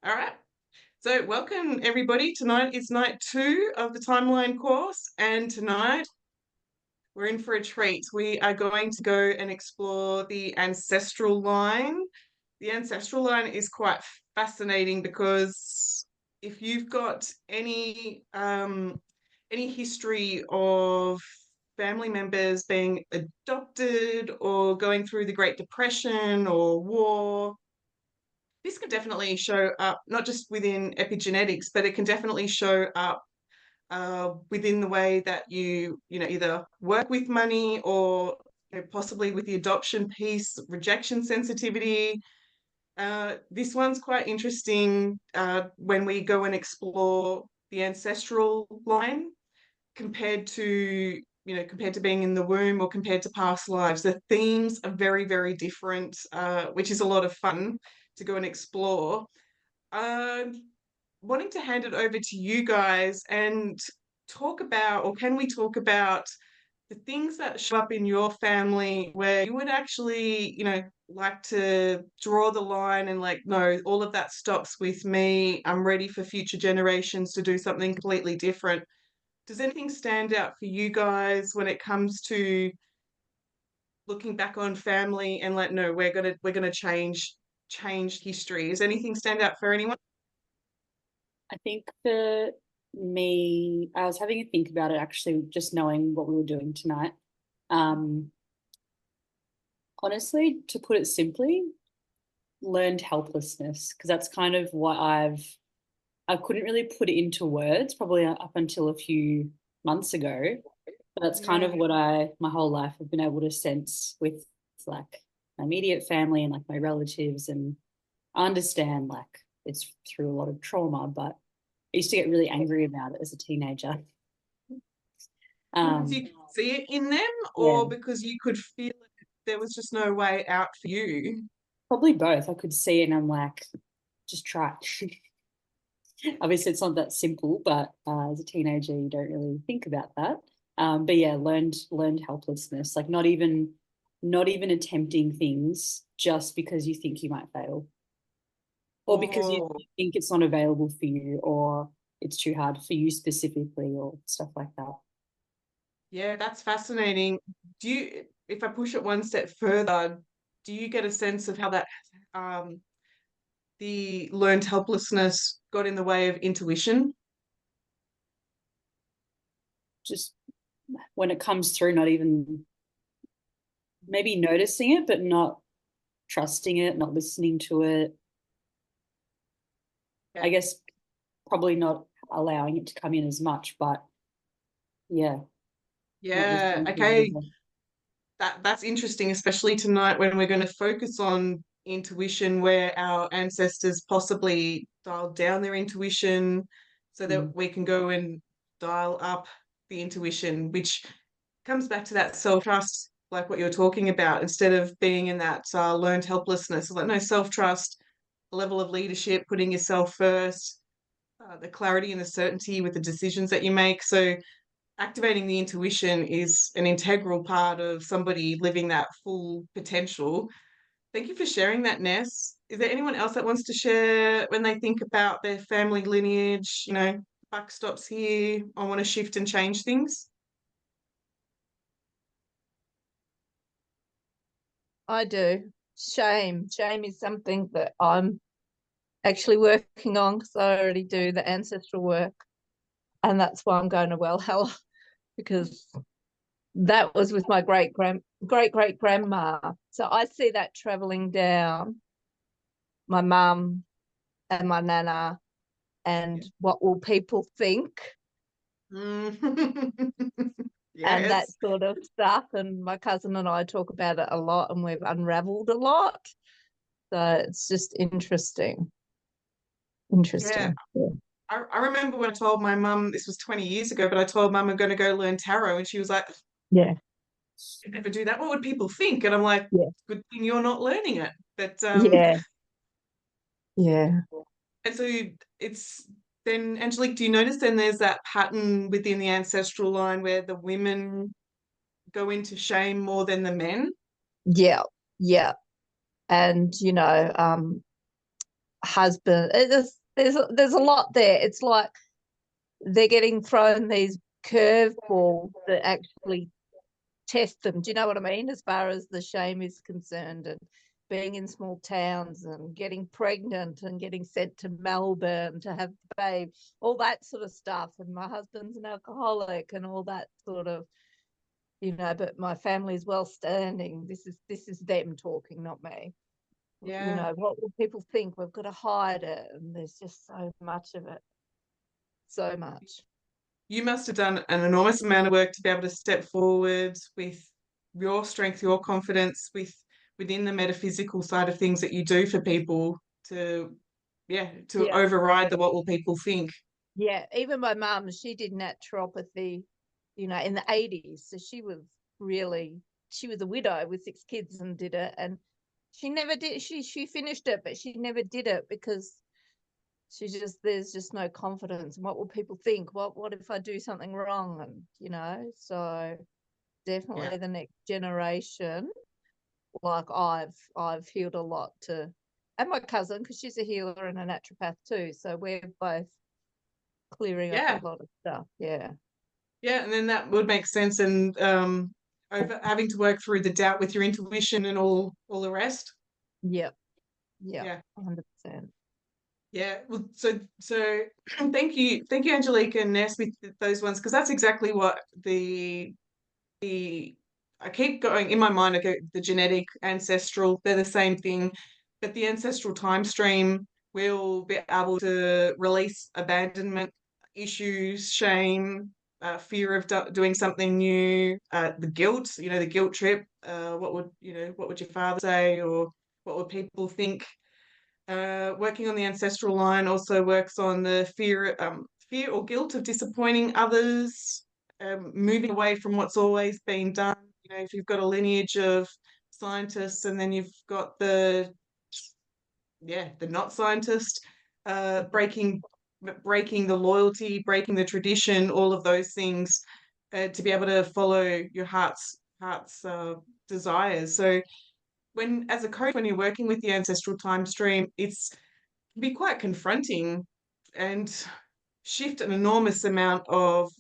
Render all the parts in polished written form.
All right. So, welcome everybody. Tonight is night 2 of the timeline course, and tonight we're in for a treat. We are going to go and explore the ancestral line. The ancestral line is quite fascinating because if you've got any history of family members being adopted or going through the Great Depression or war, this can definitely show up not just within epigenetics, but it can definitely show up within the way that you know, either work with money or possibly with the adoption piece, rejection sensitivity. This one's quite interesting when we go and explore the ancestral line compared to compared to being in the womb or compared to past lives. The themes are very, very different, which is a lot of fun to go and explore. Um, Wanting to hand it over to you guys and talk about, or can we talk about the things that show up in your family where you would actually, like to draw the line and like, no, all of that stops with me. I'm ready for future generations to do something completely different. Does anything stand out for you guys when it comes to looking back on family and like, no, we're gonna change history? Does anything stand out for anyone? I think for me, I was having a think about it actually, just knowing what we were doing tonight. Um, Honestly, to put it simply, learned helplessness, because that's kind of what I couldn't really put it into words probably up until a few months ago. But that's kind Yeah. of what my whole life have been able to sense with like my immediate family and like my relatives. And I understand like it's through a lot of trauma, but I used to get really angry about it as a teenager. Because you Um, could see it in them, yeah, or because you could feel it, there was just no way out for you? probably both. I could see it and I'm like, just try. Obviously, it's not that simple, but as a teenager, you don't really think about that. But yeah, learned helplessness, like not even attempting things just because you think you might fail, or because you Oh, think it's not available for you, or it's too hard for you specifically, or stuff like that. yeah, that's fascinating. If I push it one step further, do you get a sense of how that um, the learned helplessness got in the way of intuition? Just when it comes through, not even maybe noticing it, but not trusting it, not listening to it. Yeah. I guess probably not allowing it to come in as much, but yeah, not Yeah, listening to okay. it. That's interesting, especially tonight when we're going to focus on intuition, where our ancestors possibly dialed down their intuition so Mm. that we can go and dial up the intuition, which comes back to that self-trust, like what you're talking about, instead of being in that learned helplessness. Like, no, self-trust, level of leadership, putting yourself first, the clarity and the certainty with the decisions that you make. So activating the intuition is an integral part of somebody living that full potential. Thank you for sharing that, Ness. Is there anyone else that wants to share when they think about their family lineage? Buck stops here. I want to shift and change things. I do. Shame. Shame is something that I'm actually working on because I already do the ancestral work. And that's why I'm going to Well Hell because that was with my great grandma. So I see that traveling down my mum and my nana and Yeah. what will people think Mm. and that Yes. sort of stuff. And my cousin and I talk about it a lot and we've unraveled a lot. So it's just interesting. Yeah. Interesting. Yeah. I remember when I told my mum, this was 20 years ago, but I told mum I'm going to go learn tarot. And she was like, Yeah. "You never do that. What would people think?" And I'm like, Yeah. good thing you're not learning it. But Yeah. Yeah. and so it's then, Angelique, do you notice then there's that pattern within the ancestral line where the women go into shame more than the men? Yeah. Yeah. And husband. There's a lot there. It's like they're getting thrown these curveballs that actually test them. Do you know what I mean? As far as the shame is concerned, and being in small towns and getting pregnant and getting sent to Melbourne to have the babe, all that sort of stuff. And my husband's an alcoholic and all that sort of, but my family's well standing. This is them talking, not me. Yeah. What will people think? We've got to hide it. And there's just so much of it. So much. You must have done an enormous amount of work to be able to step forward with your strength, your confidence within the metaphysical side of things that you do for people to override the what will people think. Yeah, even my mum, she did naturopathy, in the 80s. So she was a widow with 6 kids and did it. And she never did, she finished it, but she never did it because there's just no confidence. And what will people think? What if I do something wrong? And, so definitely the next generation, like I've healed a lot and my cousin, because she's a healer and a naturopath too. So we're both clearing up a lot of stuff. Yeah. Yeah, and then that would make sense. And over having to work through the doubt with your intuition and all the rest. Yep. Yeah. 100%. Yeah. Well, so thank you, Angelica and Ness, with those ones, because that's exactly what the I keep going in my mind. I go the genetic, ancestral, they're the same thing, but the ancestral time stream will be able to release abandonment issues, shame, fear of doing something new, the guilt, the guilt trip. What would your father say, or what would people think? Working on the ancestral line also works on the fear or guilt of disappointing others, moving away from what's always been done. If you've got a lineage of scientists and then you've got the not scientist, breaking the loyalty, breaking the tradition, all of those things, to be able to follow your heart's desires. So as a coach, when you're working with the ancestral time stream, it's can be quite confronting and shift an enormous amount of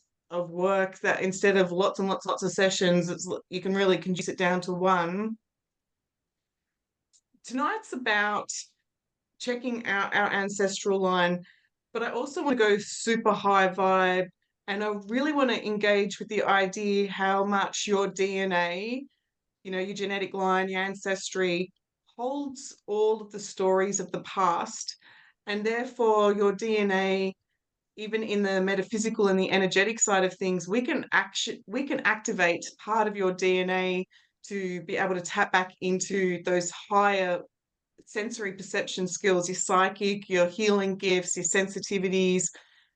work, that instead of lots and lots of sessions, you can really condense it down to one. Tonight's about checking out our ancestral line, but I also want to go super high vibe, and I really want to engage with the idea how much your DNA, your genetic line, your ancestry, holds all of the stories of the past, and therefore your DNA, even in the metaphysical and the energetic side of things, we can activate part of your DNA to be able to tap back into those higher sensory perception skills, your psychic, your healing gifts, your sensitivities.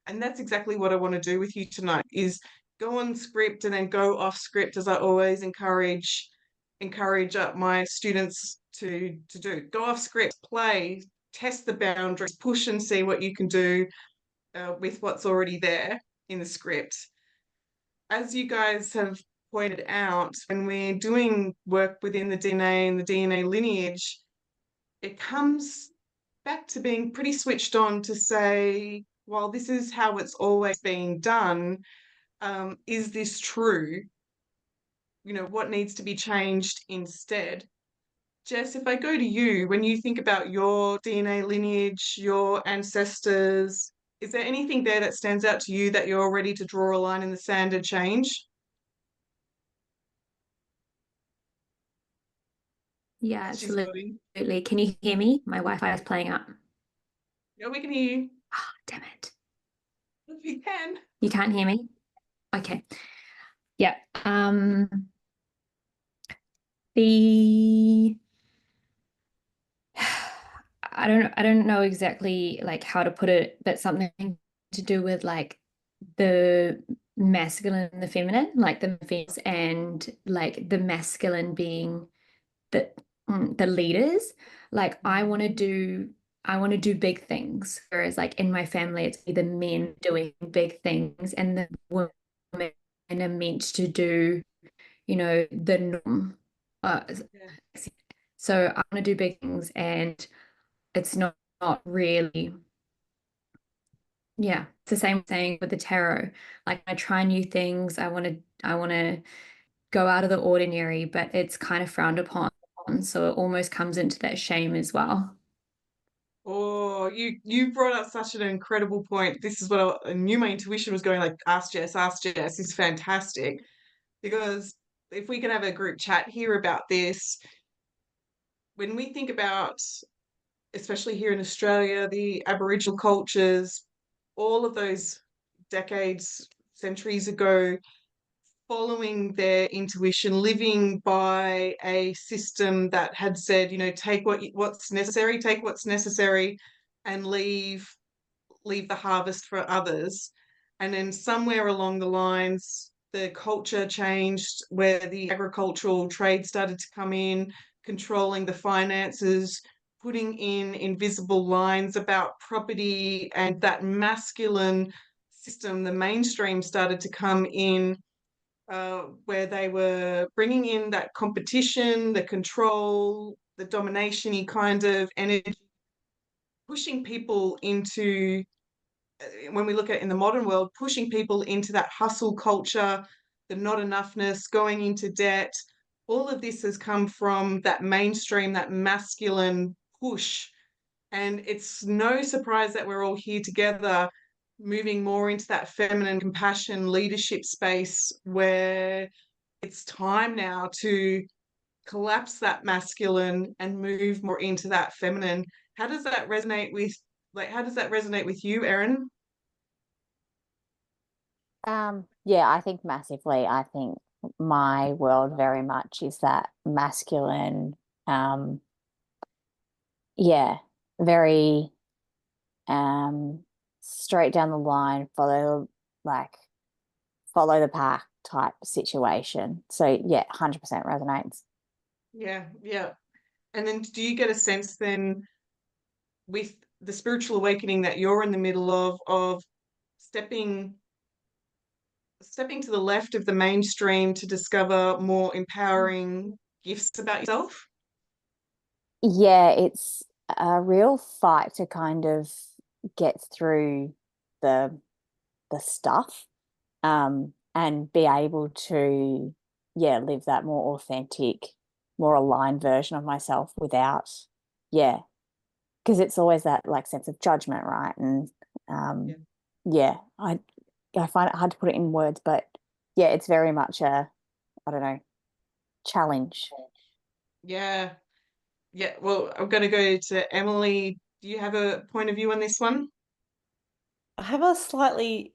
And that's exactly what I want to do with you tonight, is go on script and then go off script, as I always encourage my students to do. Go off script, play, test the boundaries, push and see what you can do with what's already there in the script. As you guys have pointed out, when we're doing work within the DNA and the DNA lineage, it comes back to being pretty switched on to say, well, this is how it's always been done. Is this true? What needs to be changed instead? Jess, if I go to you, when you think about your DNA lineage, your ancestors, is there anything there that stands out to you that you're ready to draw a line in the sand and change? Yeah, She's nodding. absolutely. Can you hear me? My Wi-Fi is playing up. Yeah, we can hear you. Ah, damn it. We can. You can't hear me? Okay. Yeah. The I don't know exactly like how to put it, but something to do with like the masculine and the feminine, like the females and like the masculine being the leaders. Like I want to do big things, whereas like in my family it's the men doing big things and the women are meant to do the norm. So I want to do big things, and it's not not really, yeah, it's the same thing with the tarot. Like I try new things, I want to go out of the ordinary, but it's kind of frowned upon. So it almost comes into that shame as well. Oh, you brought up such an incredible point. This is what I knew my intuition was going like, ask Jess is fantastic. Because if we can have a group chat here about this, when we think about, especially here in Australia, the Aboriginal cultures, all of those decades, centuries ago, following their intuition, living by a system that had said, take what's necessary, and leave the harvest for others. And then somewhere along the lines, the culture changed where the agricultural trade started to come in, controlling the finances, putting in invisible lines about property, and that masculine system, the mainstream, started to come in, where they were bringing in that competition, the control, the domination-y kind of energy, pushing people into, when we look at in the modern world, pushing people into that hustle culture, the not enoughness, going into debt. All of this has come from that mainstream, that masculine push. And it's no surprise that we're all here together, moving more into that feminine compassion leadership space, where it's time now to collapse that masculine and move more into that feminine. How does that resonate with, how does that resonate with you, Erin? Yeah, I think massively. I think my world very much is that masculine, um, yeah, very straight down the line, follow the pack type situation. So yeah, 100% resonates. Yeah, yeah. And then do you get a sense then, with the spiritual awakening that you're in the middle of stepping to the left of the mainstream to discover more empowering gifts about yourself? Yeah, it's a real fight to kind of get through the stuff, and be able to, yeah, live that more authentic, more aligned version of myself without, yeah, because it's always that like sense of judgment, right? And Yeah. yeah, I find it hard to put it in words, but yeah, it's very much a, I don't know, challenge. Yeah. Yeah. Well, I'm going to go to Emily. Do you have a point of view on this one? I have a slightly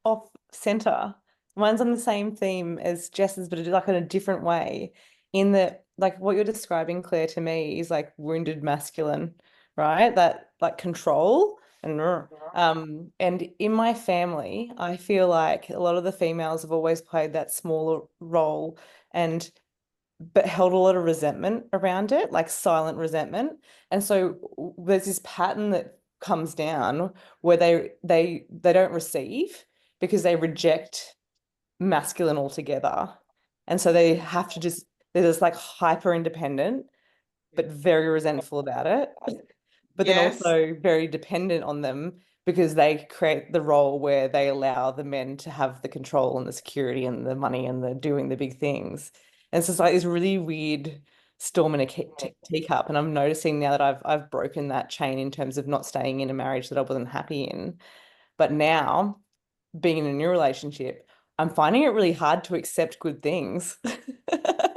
off center. Mine's on the same theme as Jess's, but like in a different way. In that, like what you're describing, Claire, to me is like wounded masculine, right? That like control and in my family, I feel like a lot of the females have always played that smaller role and but held a lot of resentment around it, like silent resentment. And so there's this pattern that comes down where they don't receive because they reject masculine altogether. And so they have to just, they're just like hyper independent, but very resentful about it. But then Yes. also very dependent on them because they create the role where they allow the men to have the control and the security and the money and the doing the big things. And so it's like this really weird storm in a teacup. And I'm noticing now that I've broken that chain in terms of not staying in a marriage that I wasn't happy in. But now, being in a new relationship, I'm finding it really hard to accept good things and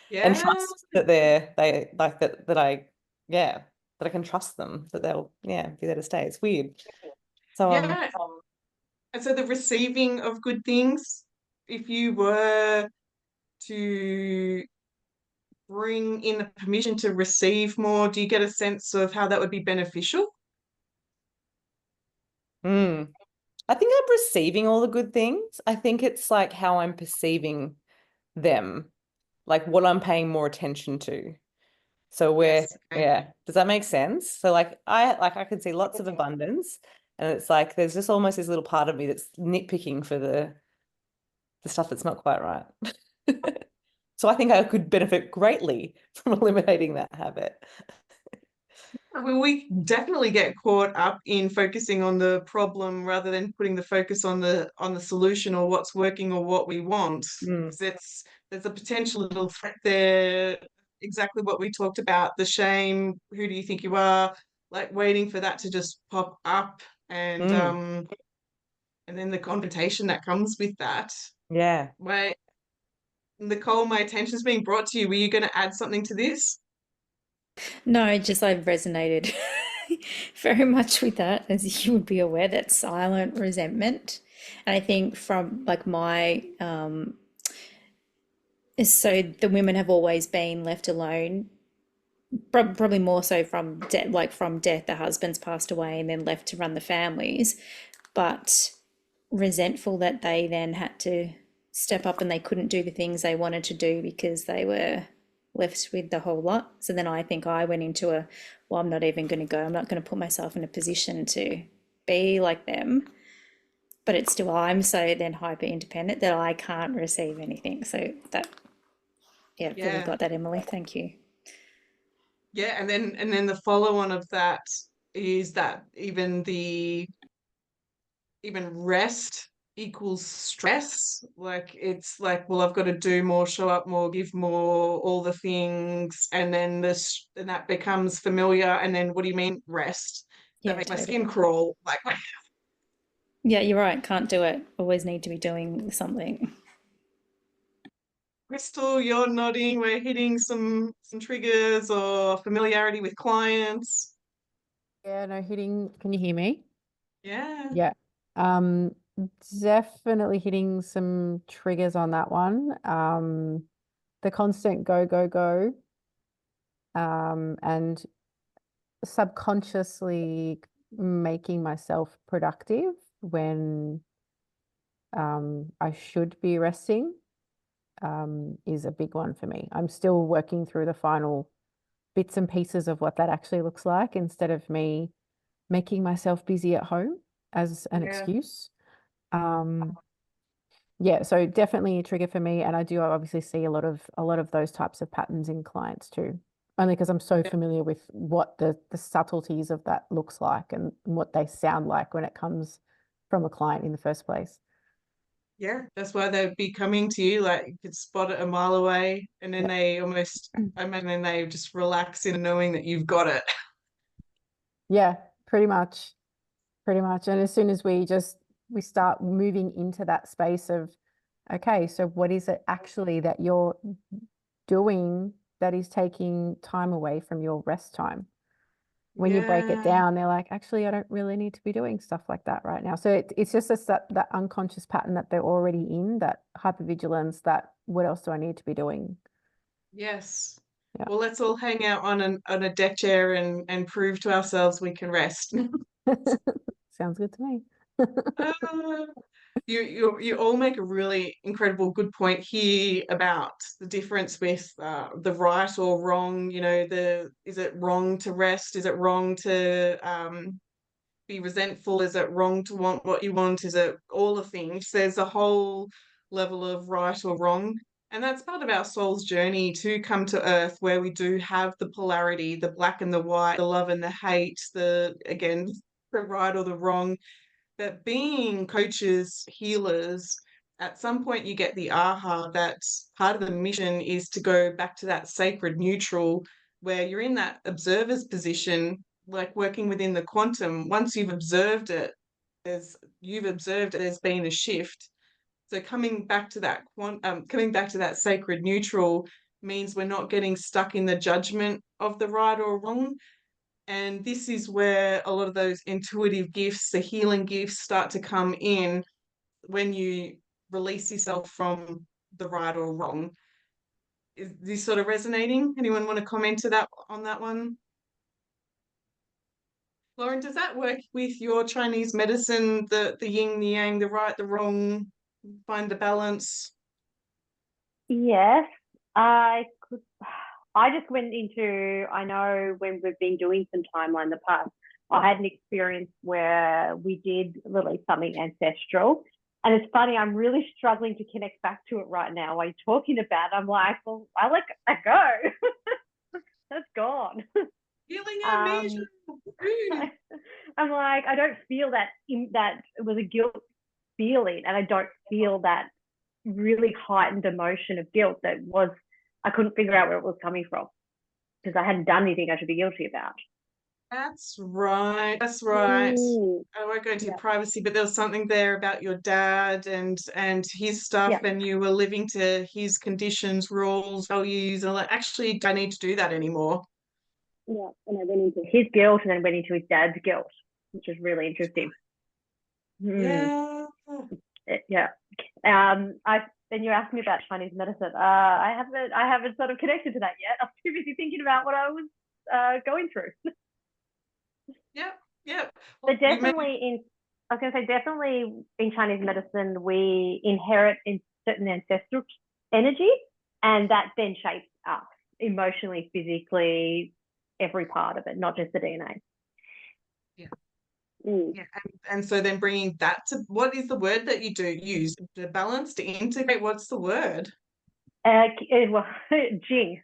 Yeah. trust that they like that I, yeah, that I can trust them, that they'll, yeah, be there to stay. It's weird. So Yeah. And so the receiving of good things, if you were to bring in the permission to receive more, do you get a sense of how that would be beneficial? I think I'm receiving all the good things. I think it's like how I'm perceiving them, like what I'm paying more attention to. So where, Yes. Okay. yeah, does that make sense? So I can see lots of abundance, and it's like there's just almost this little part of me that's nitpicking for the stuff that's not quite right. So I think I could benefit greatly from eliminating that habit. we definitely get caught up in focusing on the problem rather than putting the focus on the solution or what's working or what we want. Mm. 'Cause there's a potential little threat there. Exactly what we talked about, the shame, who do you think you are, like waiting for that to just pop up and then the confrontation that comes with that. Yeah. Wait, Nicole, my attention's being brought to you. Were you going to add something to this? No, just I've resonated very much with that, as you would be aware, that silent resentment. And I think from like my so the women have always been left alone, probably more so from death, like from death, the husbands passed away and then left to run the families, but resentful that they then had to step up and they couldn't do the things they wanted to do because they were left with the whole lot. So then I think I went into well, I'm not even going to go. I'm not going to put myself in a position to be like them. But it's still, I'm so then hyper independent that I can't receive anything. So that, yeah, Yeah. really got that, Emily. Thank you. Yeah, and then the follow on of that is that even rest equals stress. Like it's like, well, I've got to do more, show up more, give more, all the things, and then and that becomes familiar. And then what do you mean rest? That Yeah, makes my totally. skin crawl. Like, Yeah, you're right. Can't do it. Always need to be doing something. Crystal, you're nodding. We're hitting some triggers or familiarity with clients. Yeah, no, hitting. Can you hear me? Yeah. Yeah. Um, Definitely hitting some triggers on that one. The constant go, go, go. And subconsciously making myself productive when I should be resting is a big one for me. I'm still working through the final bits and pieces of what that actually looks like instead of me making myself busy at home as an Yeah. excuse. Yeah, so definitely a trigger for me, and I do obviously see a lot of those types of patterns in clients too. Only because I'm so familiar with what the subtleties of that looks like and what they sound like when it comes from a client in the first place. Yeah, that's why they'd be coming to you, like you could spot it a mile away, and then Yeah. they almost, I imagine, then they just relax in knowing that you've got it. Yeah, pretty much. Pretty much. And as soon as we start moving into that space of, okay, so what is it actually that you're doing that is taking time away from your rest time? When you break it Yeah. down, they're like, actually, I don't really need to be doing stuff like that right now. So it's just that unconscious pattern that they're already in, that hypervigilance, that what else do I need to be doing? Yes. Yeah. Well, let's all hang out on a deck chair and prove to ourselves we can rest. Sounds good to me. Uh, you all make a really incredible good point here about the difference with the right or wrong. You know, is it wrong to rest? Is it wrong to be resentful? Is it wrong to want what you want? Is it all the things? There's a whole level of right or wrong. And that's part of our soul's journey to come to earth where we do have the polarity, the black and the white, the love and the hate, again, the right or the wrong. But being coaches, healers, at some point you get the aha that part of the mission is to go back to that sacred neutral where you're in that observer's position, like working within the quantum. Once you've observed it, there's been a shift. So coming back to that sacred neutral means we're not getting stuck in the judgment of the right or wrong. And this is where a lot of those intuitive gifts, the healing gifts start to come in when you release yourself from the right or wrong. Is this sort of resonating? Anyone want to comment to that on that one? Lauren, does that work with your Chinese medicine, the yin, the yang, the right, the wrong, find the balance? Yes, I could. I just went into, I know when we've been doing some timeline in the past, I had an experience where we did release something ancestral. And it's funny, I'm really struggling to connect back to it right now. While you're talking about it, I'm like, well, I let that go. That's gone. Feeling amnesia. I'm like, I don't feel that it was a guilt feeling, and I don't feel that really heightened emotion of guilt that was, I couldn't figure out where it was coming from because I hadn't done anything I should be guilty about. That's right. That's right. Mm. I won't go into your Yeah. privacy, but there was something there about your dad and his stuff, Yeah. and you were living to his conditions, rules, values, and like, actually, don't need to do that anymore. Yeah, and I went into his guilt and then went into his dad's guilt, which is really interesting. Yeah. Yeah. Then you asked me about Chinese medicine. I haven't sort of connected to that yet. I'm too busy thinking about what I was going through. Yep. Yep. But definitely I was going to say, definitely in Chinese medicine, we inherit in certain ancestral energy, and that then shapes us emotionally, physically, every part of it, not just the DNA. Yeah. Mm. Yeah. And so then bringing that to, what is the word that you do use? To balance, to integrate, what's the word? Well, Jing.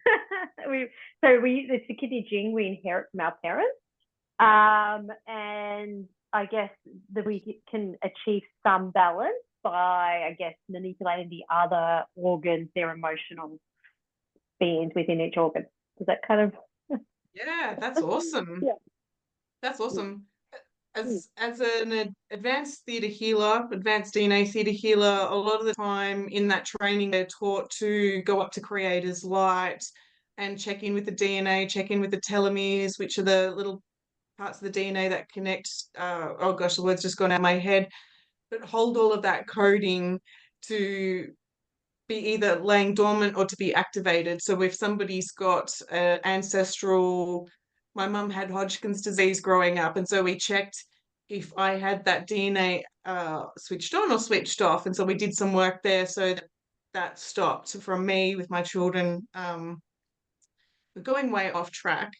It's the kidney Jing we inherit from our parents. And I guess that we can achieve some balance by, I guess, manipulating the other organs, their emotional beings within each organ. Is that kind of? Yeah, that's awesome. Yeah. That's awesome. As an advanced theta healer, advanced DNA theta healer, a lot of the time in that training, they're taught to go up to creator's light and check in with the DNA, check in with the telomeres, which are the little parts of the DNA that connect. Oh gosh, the word's just gone out of my head, but hold all of that coding to be either laying dormant or to be activated. So if somebody's got ancestral, my mum had Hodgkin's disease growing up, and so we checked if I had that DNA switched on or switched off, and so we did some work there so that stopped from me with my children. We're going way off track.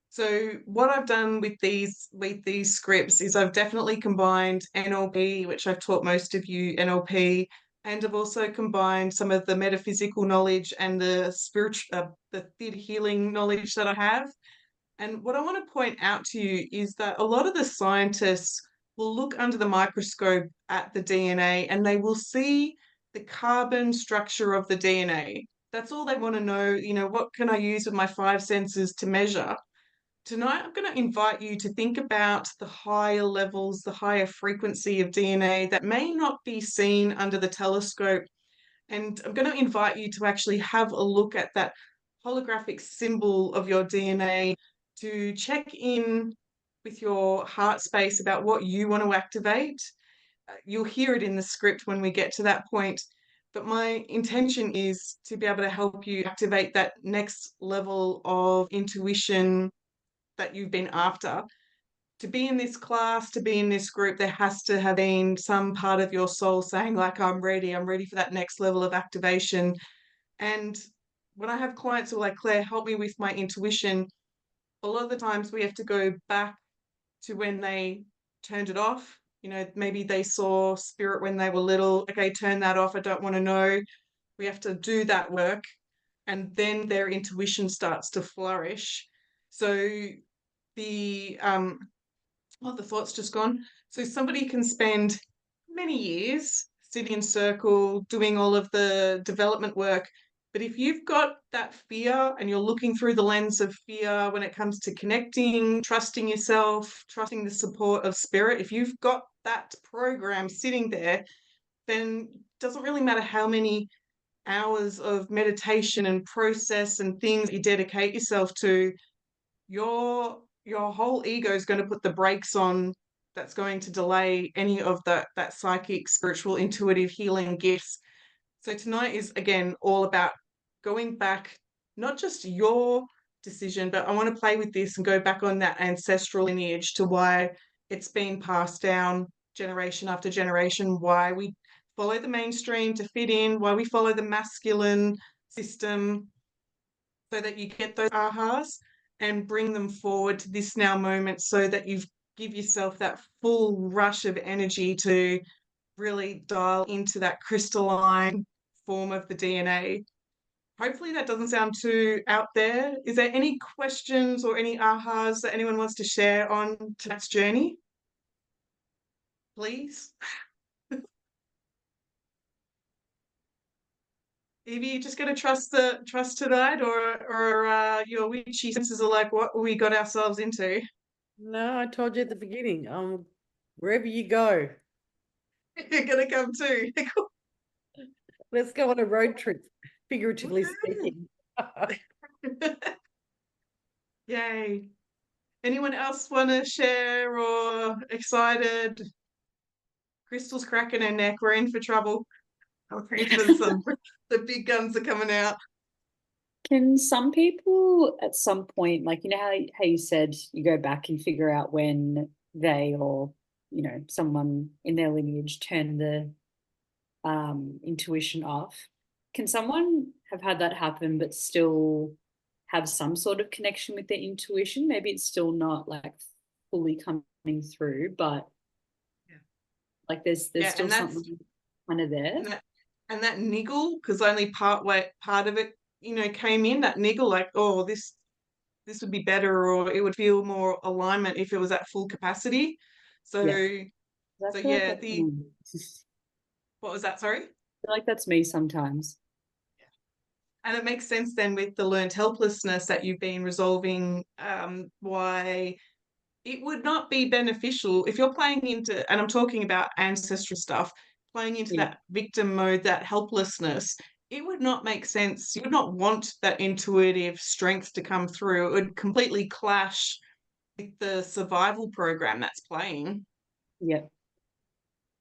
So what I've done with these scripts is I've definitely combined NLP, which I've taught most of you NLP, and I've also combined some of the metaphysical knowledge and the spiritual, the theta healing knowledge that I have. And what I want to point out to you is that a lot of the scientists will look under the microscope at the DNA and they will see the carbon structure of the DNA. That's all they want to know. You know, what can I use with my five senses to measure? Tonight, I'm going to invite you to think about the higher levels, the higher frequency of DNA that may not be seen under the telescope. And I'm going to invite you to actually have a look at that holographic symbol of your DNA to check in with your heart space about what you want to activate. You'll hear it in the script when we get to that point. But my intention is to be able to help you activate that next level of intuition that you've been after. To be in this class, to be in this group, there has to have been some part of your soul saying, like, I'm ready for that next level of activation. And when I have clients who are like, Claire, help me with my intuition, a lot of the times we have to go back to when they turned it off. You know, maybe they saw spirit when they were little. Okay, turn that off. I don't want to know. We have to do that work. And then their intuition starts to flourish. So the the thought's just gone. So somebody can spend many years sitting in circle doing all of the development work, but if you've got that fear and you're looking through the lens of fear when it comes to connecting, trusting yourself, trusting the support of spirit, if you've got that program sitting there, then it doesn't really matter how many hours of meditation and process and things you dedicate yourself to, your whole ego is going to put the brakes on. That's going to delay any of that psychic, spiritual, intuitive healing gifts. So tonight is again all about going back, not just your decision, but I want to play with this and go back on that ancestral lineage to why it's been passed down generation after generation, why we follow the mainstream to fit in, why we follow the masculine system, so that you get those ahas and bring them forward to this now moment so that you give yourself that full rush of energy to really dial into that crystalline form of the DNA. hopefully that doesn't sound too out there. Is there any questions or any ahas that anyone wants to share on tonight's journey? Please. Evie, you just gotta trust tonight, or your witchy senses are like, what we got ourselves into. No, I told you at the beginning. Wherever you go, You're gonna come too. let's go on a road trip, figuratively speaking. Yay. Anyone else want to share or excited? Crystal's cracking her neck. We're in for trouble. I'm afraid for the big guns are coming out. Can some people at some point, like, you know how you said you go back and figure out when they or, you know, someone in their lineage turn the intuition off. Can someone have had that happen but still have some sort of connection with their intuition? Maybe it's still not like fully coming through, but like there's still something kind of there. And that niggle, because only part of it, you know, came in, that niggle, like, oh, this would be better, or it would feel more alignment if it was at full capacity. So That's yeah, like what was that, sorry? I feel like that's me sometimes. And it makes sense then with the learned helplessness that you've been resolving, why it would not be beneficial if you're playing into, and I'm talking about ancestral stuff, playing into that victim mode, that helplessness. It would not make sense. You would not want that intuitive strength to come through. It would completely clash with the survival program that's playing. Yeah.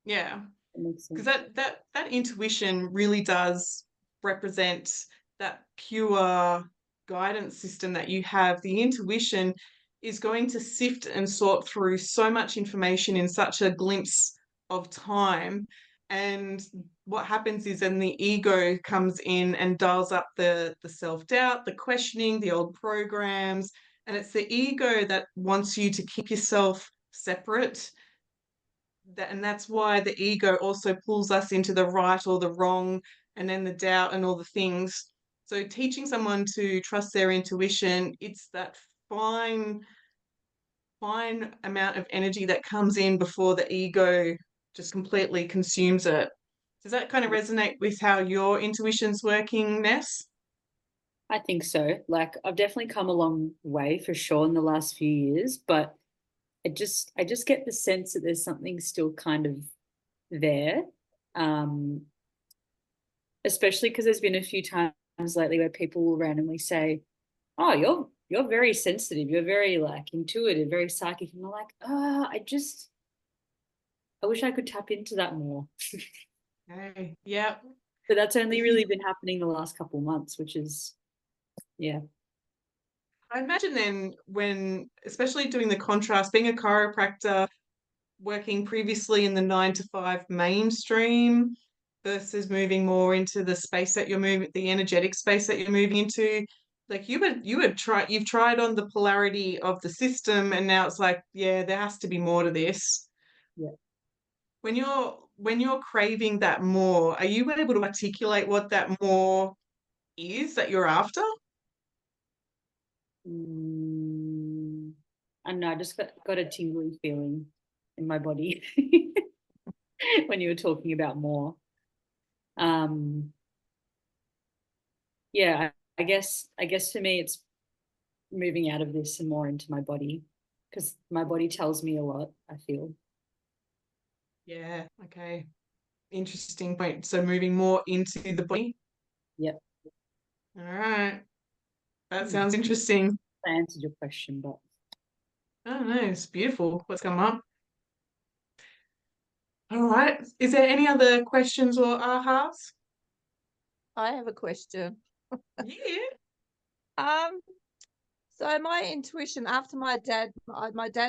Yeah. Because that that intuition really does represent that pure guidance system that you have. The intuition is going to sift and sort through so much information in such a glimpse of time. And what happens is then the ego comes in and dials up the self-doubt, the questioning, the old programs. And it's the ego that wants you to keep yourself separate. And that's why the ego also pulls us into the right or the wrong, and then the doubt and all the things. So teaching someone to trust their intuition, it's that fine amount of energy that comes in before the ego just completely consumes it. Does that kind of resonate with how your intuition's working, Ness? I think so. Like I've definitely come a long way for sure in the last few years, but I just get the sense that there's something still kind of there. Especially because there's been a few times lately where people will randomly say, oh, you're very sensitive, you're very like intuitive, very psychic. And I'm like, I wish I could tap into that more. Okay. Yeah. But that's only really been happening the last couple of months, which is, yeah. I imagine then when, especially doing the contrast, being a chiropractor, working previously in the 9 to 5 mainstream versus moving more into the space that you're moving, the energetic space that you're moving into, like you've tried on the polarity of the system, and now it's like, yeah, there has to be more to this. Yeah. When you're craving that more, are you able to articulate what that more is that you're after? I don't know, I just got a tingling feeling in my body when you were talking about more. Yeah, I guess for me it's moving out of this and more into my body, because my body tells me a lot, I feel. Yeah, okay. Interesting point. So moving more into the body. Yep. All right. That sounds interesting. I answered your question, but Oh no, it's beautiful what's come up. All right. Is there any other questions or ahas? I have a question. Yeah. So my intuition after my dad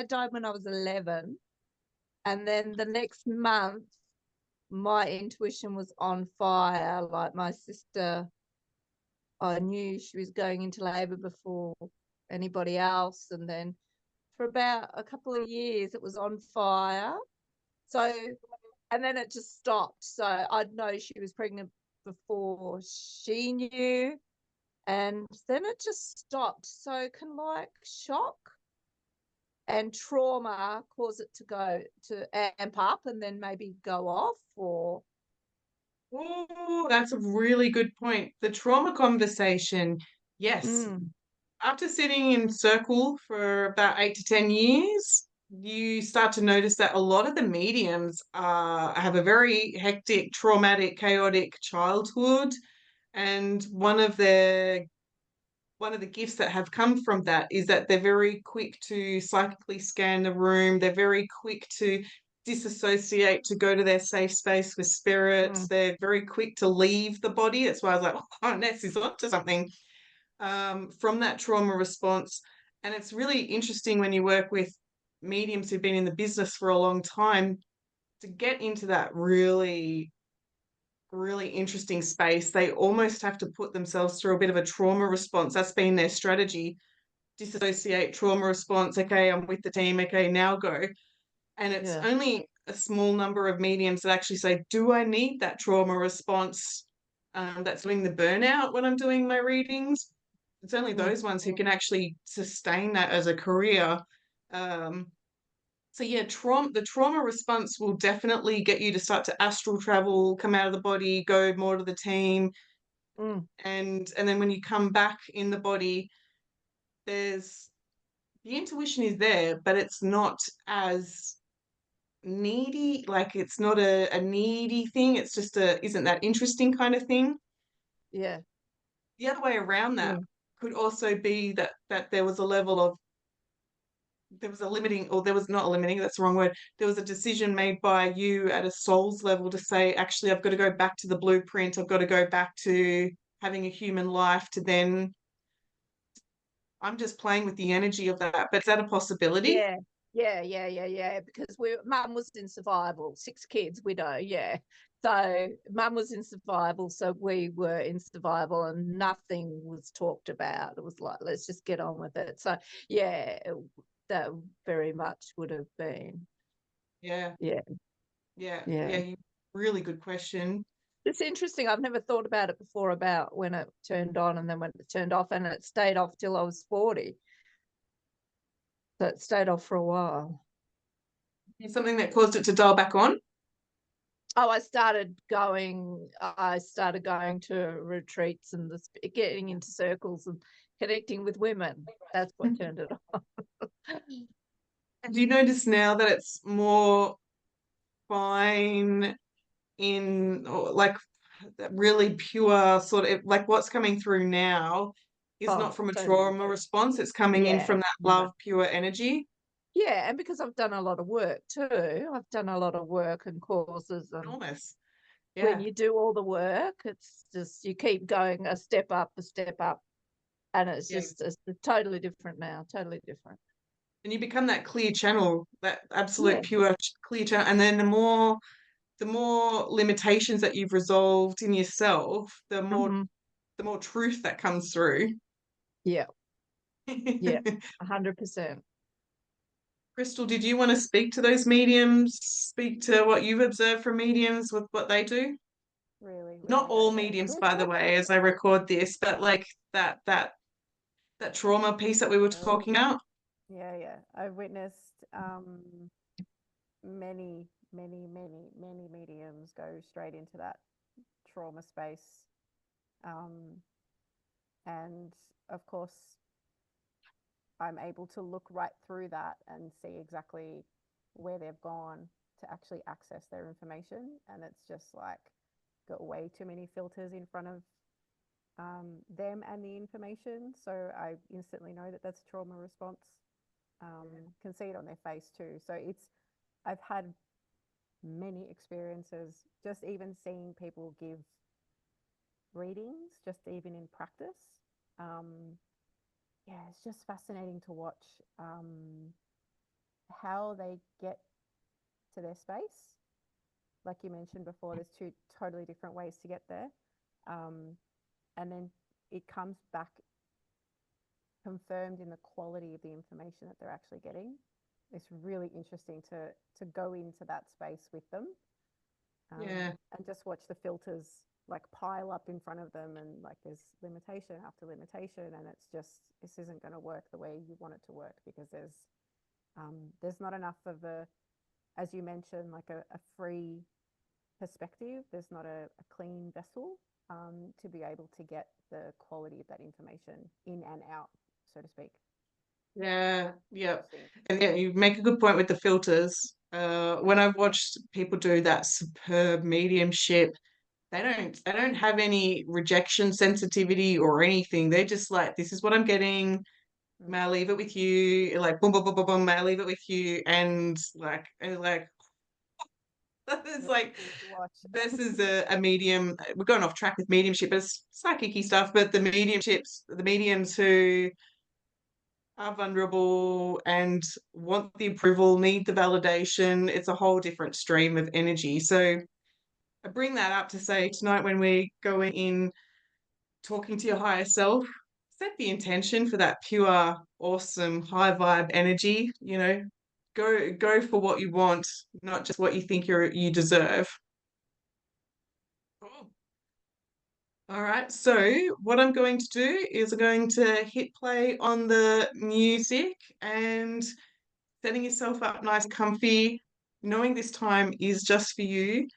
died when I was 11, and then the next month my intuition was on fire. Like my sister, I knew she was going into labor before anybody else, and then for about a couple of years it was on fire. So, and then it just stopped. So I'd know she was pregnant before she knew. and then it just stopped. So can like shock and trauma cause it to go to amp up and then maybe go off, or Oh, that's a really good point. The trauma conversation, yes. Mm, After sitting in circle for about 8 to 10 years, you start to notice that a lot of the mediums have a very hectic, traumatic, chaotic childhood. And one of the gifts that have come from that is that they're very quick to psychically scan the room. They're very quick to disassociate, to go to their safe space with spirits. mm, They're very quick to leave the body. That's why I was like, oh, Ness is onto something from that trauma response. And it's really interesting when you work with mediums who've been in the business for a long time to get into that really, really interesting space. They almost have to put themselves through a bit of a trauma response. That's been their strategy. Disassociate, trauma response. Okay, I'm with the team. Okay, now go. And it's yeah, only a small number of mediums that actually say, do I need that trauma response? That's doing the burnout when I'm doing my readings. It's only mm, those ones who can actually sustain that as a career. Um, so yeah, the trauma response will definitely get you to start to astral travel, come out of the body, go more to the team, mm, and then when you come back in the body, there's the intuition is there, but it's not as needy. Like it's not a needy thing. It's just a isn't that interesting kind of thing. yeah, The other way around that mm, could also be that there was a level of there was a limiting, or there was not a limiting, that's the wrong word. There was a decision made by you at a soul's level to say, actually, I've got to go back to the blueprint. I've got to go back to having a human life to then, I'm just playing with the energy of that. But is that a possibility? yeah, yeah. Because mum was in survival, 6 kids, widow, yeah. So mum was in survival, so we were in survival, and nothing was talked about. It was like, let's just get on with it. So yeah, that very much would have been, Yeah, yeah, yeah, yeah. yeah. Really good question. It's interesting. I've never thought about it before, about when it turned on and then when it turned off, and it stayed off till I was 40. So it stayed off for a while. Something that caused it to dial back on? Oh, I started going to retreats and getting into circles and connecting with women. That's what turned it on. Do you notice now that it's more fine or like that really pure sort of like what's coming through now is Oh, not from a totally trauma different. response, it's coming in Yeah. from that love, pure energy. Yeah, and because I've done a lot of work too. I've done a lot of work and courses, and Enormous. when Yeah. you do all the work, it's just you keep going a step up, and it's Yeah. just it's totally different now, totally different. And you become that clear channel, that Yeah. absolute pure clear channel. And then the more limitations that you've resolved in yourself, the more Mhm. the more truth that comes through. Yeah, yeah, 100%. Crystal, did you want to speak to those mediums, speak to what you've observed from mediums with what they do? Really, Not really all open. mediums, by the way, as I record this, but like that trauma piece that we were talking about. Yeah. I've witnessed many, many, many, many mediums go straight into that trauma space. And of course, I'm able to look right through that and see exactly where they've gone to actually access their information. And it's just like got way too many filters in front of them and the information. So I instantly know that that's a trauma response. Can see it on their face too. So I've had many experiences, just even seeing people give readings, just even in practice. Yeah, it's just fascinating to watch how they get to their space. Like you mentioned before, there's two totally different ways to get there. And then it comes back confirmed in the quality of the information that they're actually getting. It's really interesting to go into that space with them Yeah. and just watch the filters like pile up in front of them, and like there's limitation after limitation, and it's just, this isn't going to work the way you want it to work, because there's not enough of a, as you mentioned, like a free perspective. There's not a clean vessel to be able to get the quality of that information in and out, so to speak. Yeah, yeah. And yeah, you make a good point with the filters. When I've watched people do that superb mediumship, they don't have any rejection sensitivity or anything. They're just like, this is what I'm getting. May I leave it with you? Like boom, boom, boom, boom, boom, may I leave it with you? And like it's like this is a medium. We're going off track with mediumship, but it's psychic-y stuff. But the mediums who are vulnerable and want the approval, need the validation, it's a whole different stream of energy. So I bring that up to say tonight when we're going in talking to your higher self, set the intention for that pure, awesome, high vibe energy, go for what you want, not just what you think you deserve. Cool. All right, so what I'm going to do is I'm going to hit play on the music and setting yourself up nice and comfy, knowing this time is just for you.